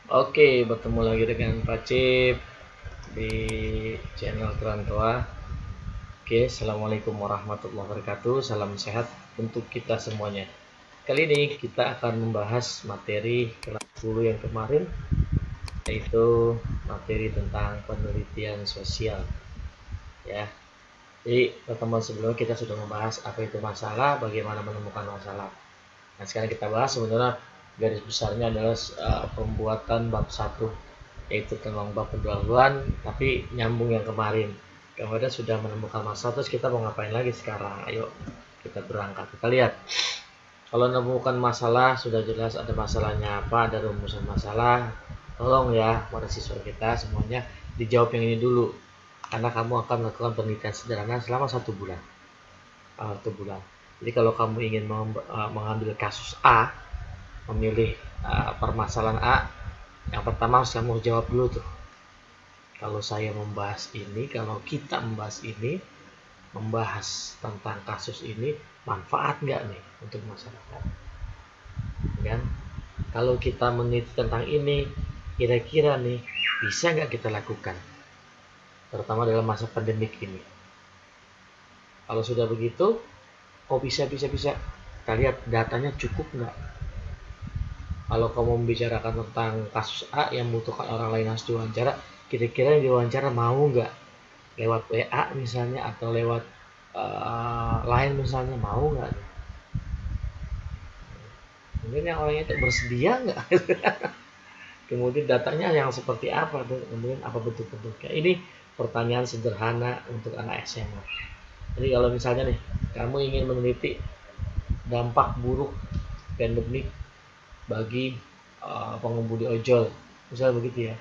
Oke, bertemu lagi dengan Pak Cip di channel Kerantoa. Oke, Assalamualaikum warahmatullahi wabarakatuh. Salam sehat untuk kita semuanya. Kali ini kita akan membahas materi kelas 10 yang kemarin, yaitu materi tentang penelitian sosial. Ya, jadi pertemuan sebelumnya kita sudah membahas apa itu masalah, bagaimana menemukan masalah. Nah, sekarang kita bahas sebenarnya garis besarnya adalah pembuatan bab 1, yaitu tentang bab pendahuluan, tapi nyambung yang kemarin. Kemarin sudah menemukan masalah, terus kita mau ngapain lagi sekarang? Ayo kita berangkat. Kita lihat. Kalau menemukan masalah sudah jelas ada masalahnya apa, ada rumusan masalah. Tolong ya para siswa kita semuanya dijawab yang ini dulu, karena kamu akan melakukan penelitian sederhana selama 1 bulan. 1 bulan. Jadi kalau kamu ingin mengambil kasus A, memilih permasalahan A, yang pertama harus kamu jawab dulu tuh. Kalau saya membahas ini, kalau kita membahas ini, membahas tentang kasus ini, manfaat nggak nih untuk masyarakat? Kan? Kalau kita meneliti tentang ini, kira-kira nih bisa nggak kita lakukan? Terutama dalam masa pandemik ini. Kalau sudah begitu, oh bisa. Kita lihat datanya cukup nggak? Kalau kamu membicarakan tentang kasus A yang membutuhkan orang lain harus diwawancara, kira-kira yang diwawancara mau nggak? Lewat WA misalnya, atau lewat lain misalnya, mau nggak? Mungkin yang orangnya itu bersedia nggak? Kemudian datanya yang seperti apa tuh? Kemudian apa bentuk-bentuknya? Ini pertanyaan sederhana untuk anak SMA. Jadi kalau misalnya nih, kamu ingin meneliti dampak buruk pandemik bagi pengemudi ojol, misalnya begitu ya,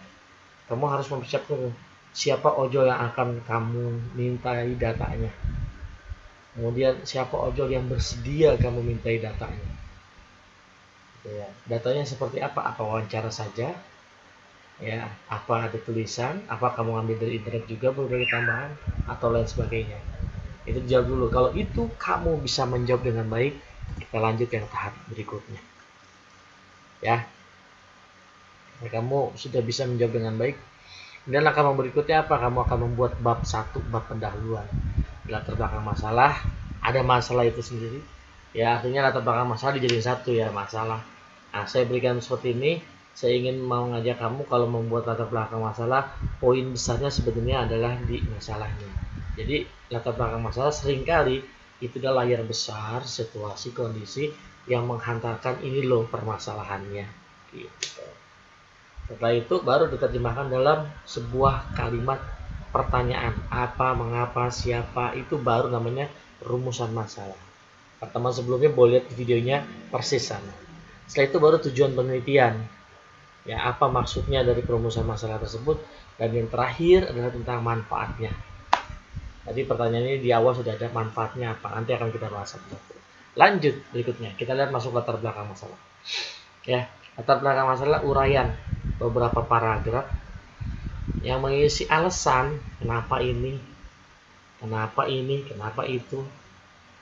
kamu harus mempersiapkan siapa ojol yang akan kamu mintai datanya, kemudian siapa ojol yang bersedia kamu mintai datanya, gitu ya. Datanya seperti apa wawancara saja ya, apa ada tulisan, apa kamu ambil dari internet juga berbagai tambahan, atau lain sebagainya. Itu jawab dulu. Kalau itu kamu bisa menjawab dengan baik, kita lanjut yang tahap berikutnya ya. Nah, kamu sudah bisa menjawab dengan baik, dan langkah berikutnya apa? Kamu akan membuat bab 1, bab pendahuluan, latar belakang masalah. Ada masalah itu sendiri ya, artinya latar belakang masalah dijadiin satu ya, masalah. Nah, saya berikan seperti ini. Saya ingin mau ngajak kamu kalau membuat latar belakang masalah, poin besarnya sebenarnya adalah di masalahnya. Jadi latar belakang masalah seringkali itu adalah layar besar, situasi, kondisi yang menghantarkan ini loh permasalahannya gitu. Setelah itu baru diterjemahkan dalam sebuah kalimat pertanyaan, apa, mengapa, siapa, itu baru namanya rumusan masalah. Pertemuan sebelumnya boleh lihat videonya persis sama. Setelah itu baru tujuan penelitian, ya, apa maksudnya dari perumusan masalah tersebut, dan yang terakhir adalah tentang manfaatnya. Tadi pertanyaan ini di awal sudah ada manfaatnya apa, nanti akan kita bahas satu-satu. Lanjut berikutnya, kita lihat masuk latar belakang masalah. Ya, latar belakang masalah uraian beberapa paragraf yang mengisi alasan kenapa ini, kenapa itu,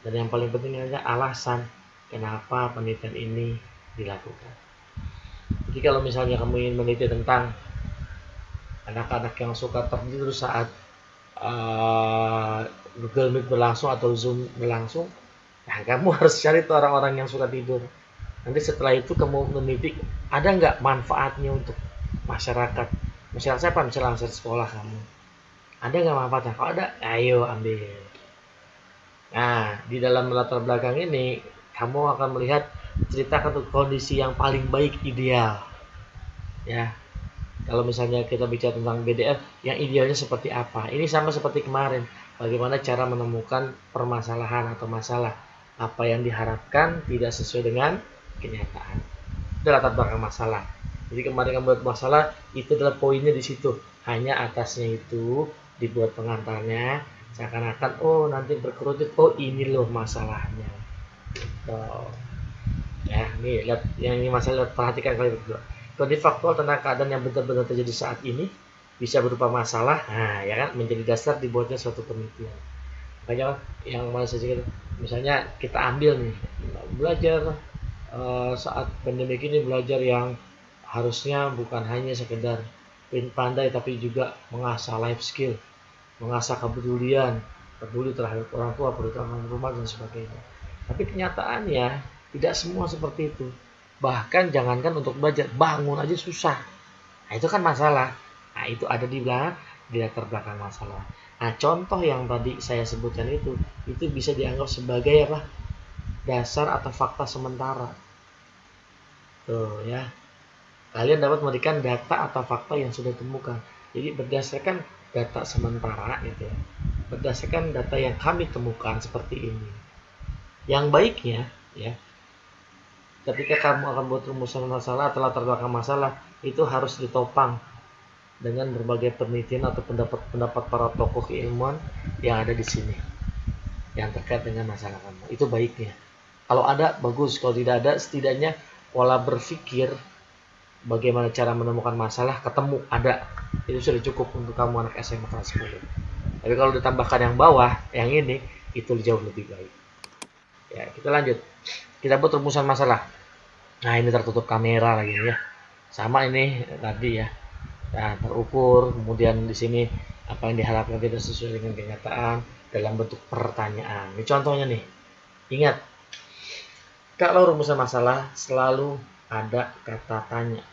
dan yang paling penting adalah alasan kenapa penelitian ini dilakukan. Jadi kalau misalnya kamu ingin meneliti tentang anak-anak yang suka tertidur saat Google Meet berlangsung atau Zoom berlangsung, nah kamu harus cari tuh orang-orang yang suka tidur. Nanti setelah itu kamu meneliti ada nggak manfaatnya untuk masyarakat. Misalnya siapa? Misalnya sekolah kamu. Ada nggak manfaatnya? Kalau ada, ayo ambil. Nah, di dalam latar belakang ini, kamu akan melihat ceritakan kondisi yang paling baik ideal. Ya, kalau misalnya kita bicara tentang BDF, yang idealnya seperti apa? Ini sama seperti kemarin. Bagaimana cara menemukan permasalahan atau masalah? Apa yang diharapkan tidak sesuai dengan kenyataan. Itu latar belakang masalah. Jadi kemarin kamu buat masalah, itu adalah poinnya di situ. Hanya atasnya itu dibuat pengantarnya, seakan-akan oh nanti berkerucut, oh ini loh masalahnya. Oh. Ya, ini lihat yang ini masalah, perhatikan kali berdua. Kondisi faktual tentang keadaan yang benar-benar terjadi saat ini bisa berupa masalah, nah ya kan, menjadi dasar dibuatnya suatu penelitian. Makanya yang mana saja, misalnya kita ambil nih belajar saat pandemi ini, belajar yang harusnya bukan hanya sekedar pandai, tapi juga mengasah life skill, mengasah kepedulian, peduli terhadap orang tua, peduli terhadap rumah dan sebagainya. Tapi kenyataannya tidak semua seperti itu. Bahkan jangankan untuk belajar, bangun aja susah. Nah, itu kan masalah. Nah, itu ada di latar belakang masalah. Nah, contoh yang tadi saya sebutkan itu bisa dianggap sebagai apa? Dasar atau fakta sementara. Tuh ya. Kalian dapat memberikan data atau fakta yang sudah ditemukan. Jadi berdasarkan data sementara gitu ya. Berdasarkan data yang kami temukan seperti ini. Yang baiknya ya, ketika kamu akan buat rumusan masalah atau latar belakang masalah, itu harus ditopang dengan berbagai penelitian atau pendapat-pendapat para tokoh keilmuan yang ada di sini yang terkait dengan masalah kamu. Itu baiknya. Kalau ada bagus, kalau tidak ada setidaknya pola berpikir bagaimana cara menemukan masalah ketemu ada. Itu sudah cukup untuk kamu anak SMA kelas 10. Tapi kalau ditambahkan yang bawah, yang ini itu jauh lebih baik. Ya, kita lanjut. Kita buat rumusan masalah. Nah, ini tertutup kamera lagi ya. Sama ini tadi ya. Nah, terukur, kemudian di sini apa yang diharapkan tidak sesuai dengan kenyataan dalam bentuk pertanyaan. Ini contohnya nih. Ingat, kalau rumusan masalah selalu ada kata tanya.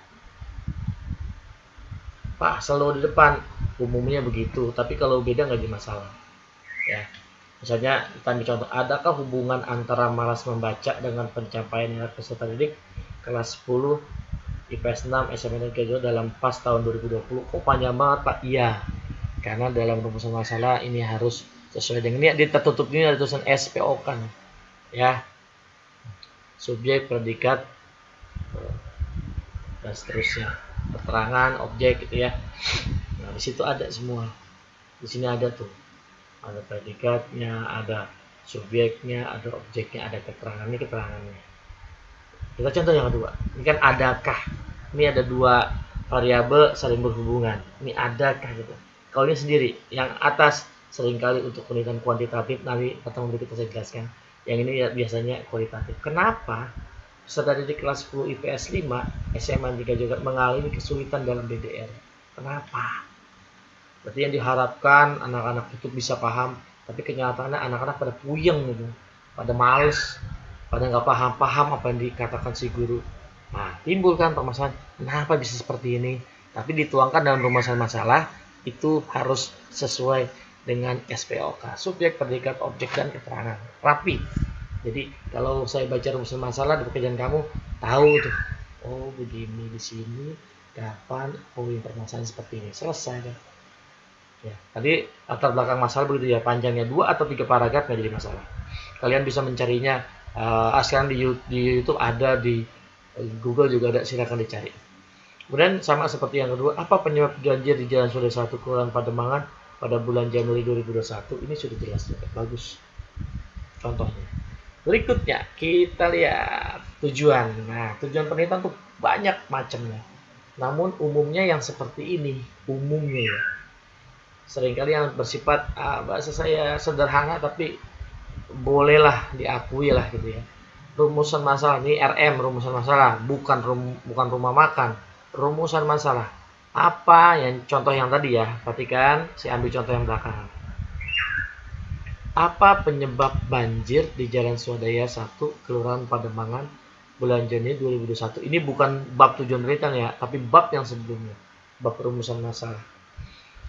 Pak, selalu di depan, umumnya begitu, tapi kalau beda nggak jadi masalah. Ya, misalnya kita ambil contoh, adakah hubungan antara malas membaca dengan pencapaian nilai peserta didik kelas 10 IPS 6 SMA Negeri dalam PAS tahun 2020? Oh, panjang banget Pak. Iya, karena dalam rumusan masalah ini harus sesuai dengan ini. Di tertutup ini ada tulisan SPO kan, ya, subjek, predikat, dan seterusnya, keterangan, objek gitu ya. Nah, di situ ada semua. Di sini ada tuh, ada predikatnya, ada subjeknya, ada objeknya, ada keterangannya, keterangannya. Kita contoh yang kedua. Ini kan adakah. Ini ada dua variabel saling berhubungan. Ini adakah gitu. Kalau ini sendiri, yang atas seringkali untuk penelitian kuantitatif, nanti pertemuan berikut saya jelaskan. Yang ini biasanya kualitatif. Kenapa peserta didik kelas 10 IPS 5 SMA 3 juga mengalami kesulitan dalam DDR? Kenapa? Berarti yang diharapkan anak-anak itu bisa paham, tapi kenyataannya anak-anak pada puyeng gitu, pada males, pada nggak paham apa yang dikatakan si guru. Nah, timbul kan permasalahan, kenapa bisa seperti ini? Tapi dituangkan dalam rumusan masalah itu harus sesuai dengan SPOK, subjek, predikat, objek, dan keterangan, rapi. Jadi kalau saya baca rumusan masalah di pekerjaan kamu, tahu tuh, oh begini di sini, kapan, oh permasalahan seperti ini, selesai deh. Ya, tadi latar belakang masalah begitu ya, panjangnya 2 atau 3 paragraf nggak jadi masalah. Kalian bisa mencarinya, sekarang di YouTube ada, di Google juga ada, silakan dicari. Kemudian sama seperti yang kedua, apa penyebab banjir di Jalan Sudir 1 Kelurahan Pademangan pada bulan Januari 2021? Ini sudah jelas juga, bagus contohnya. Berikutnya kita lihat tujuan. Nah, tujuan penelitian tuh banyak macamnya. Namun umumnya yang seperti ini, umumnya ya. Seringkali yang bersifat bahasa saya sederhana tapi bolehlah diakui lah gitu ya. Rumusan masalah ini RM, rumusan masalah, bukan rumah makan. Rumusan masalah. Apa yang contoh yang tadi ya? Perhatikan, saya ambil contoh yang belakang. Apa penyebab banjir di Jalan Swadaya 1 Kelurahan Pademangan bulan Januari 2021? Ini bukan bab tujuan penelitian ya, tapi bab yang sebelumnya, bab rumusan masalah.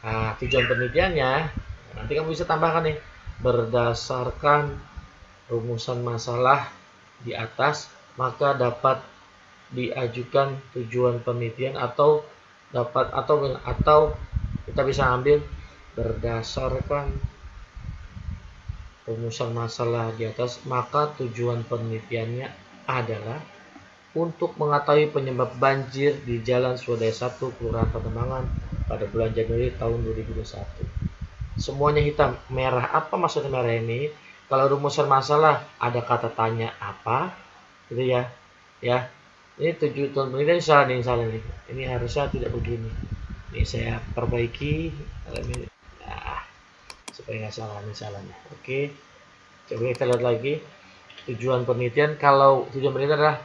Nah, tujuan penelitiannya nanti kamu bisa tambahkan nih, berdasarkan rumusan masalah di atas maka dapat diajukan tujuan penelitian atau kita bisa ambil berdasarkan rumusan masalah di atas maka tujuan penelitiannya adalah untuk mengetahui penyebab banjir di Jalan Swadaya 1 Kelurahan Pademangan pada bulan Januari tahun 2021. Semuanya hitam, merah. Apa maksudnya merah ini? Kalau rumusan masalah ada kata tanya apa, gitu ya. Ya, ini tujuan penelitian salah nih. Ini harusnya tidak begini. Ini saya perbaiki. Nah, supaya nggak salah misalnya. Oke, coba kita lihat lagi tujuan penelitian. Kalau tujuan penelitian adalah